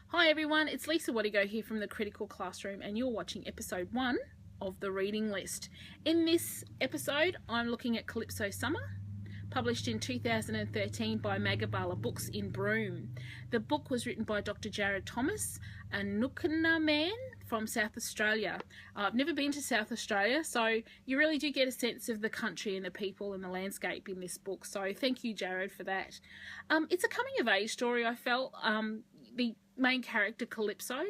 Hi everyone, it's Lisa Wadigo here from the Critical Classroom and you're watching episode 1 of the reading list. In this episode I'm looking at Calypso Summer, published in 2013 by Magabala Books in Broome. The book was written by Dr. Jared Thomas, a Nookana man from South Australia. I've never been to South Australia, so you really do get a sense of the country and the people and the landscape in this book, so thank you Jared for that. It's a coming of age story. I felt the main character Calypso,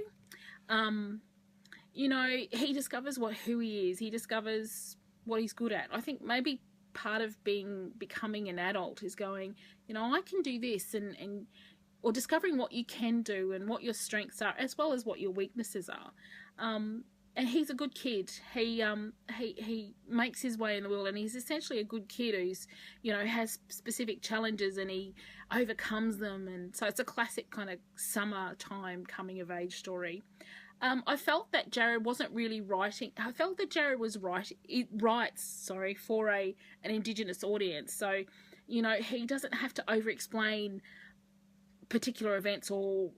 he discovers who he is. He discovers what he's good at. I think maybe part of becoming an adult is going, I can do this, or discovering what you can do and what your strengths are, as well as what your weaknesses are. And he's a good kid. He makes his way in the world, and he's essentially a good kid who's, has specific challenges and he overcomes them. And so it's a classic kind of summertime coming of age story. I felt that Jared wasn't really writing. I felt that Jared was writes for an Indigenous audience. So, he doesn't have to over-explain particular events or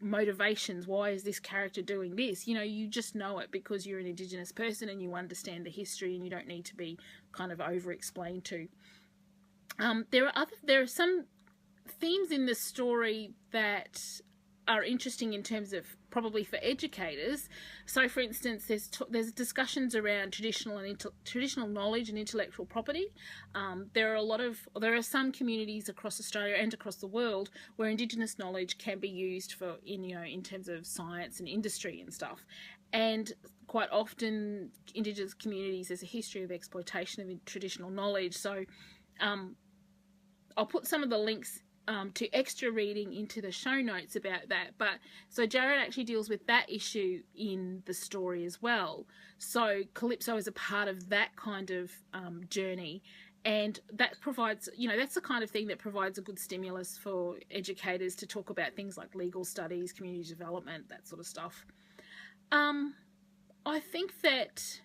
motivations. Why is this character doing this? You just know it because you're an Indigenous person and you understand the history, and you don't need to be kind of over-explained to. There are some themes in the story that are interesting in terms of probably for educators. So for instance, there's discussions around traditional knowledge and intellectual property. There are some communities across Australia and across the world where Indigenous knowledge can be used for in terms of science and industry and stuff. And quite often Indigenous communities, there's a history of exploitation of traditional knowledge. So I'll put some of the links to extra reading into the show notes about that. But so Jared actually deals with that issue in the story as well. So Calypso is a part of that kind of journey, and that provides, that's the kind of thing that provides a good stimulus for educators to talk about things like legal studies, community development, that sort of stuff. I think that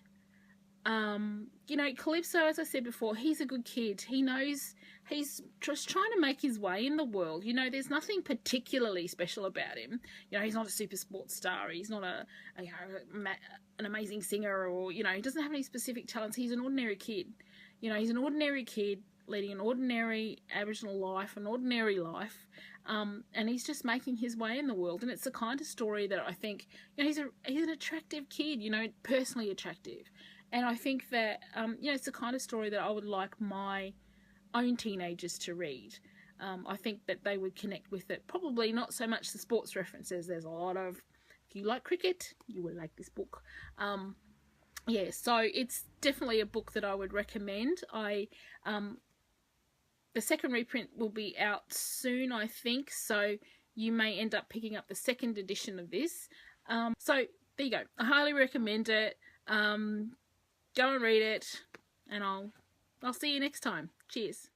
Calypso, as I said before, he's a good kid. He knows he's just trying to make his way in the world. There's nothing particularly special about him. He's not a super sports star. He's not an amazing singer, or, he doesn't have any specific talents. He's an ordinary kid. He's an ordinary kid leading an ordinary Aboriginal life, an ordinary life. And he's just making his way in the world. And it's the kind of story that I think, he's an attractive kid, personally attractive. And I think that, it's the kind of story that I would like my own teenagers to read. I think that they would connect with it. Probably not so much the sports references. There's a lot of, if you like cricket, you will like this book. So it's definitely a book that I would recommend. The second reprint will be out soon, I think. So you may end up picking up the second edition of this. So there you go. I highly recommend it. Go and read it, and I'll see you next time. Cheers.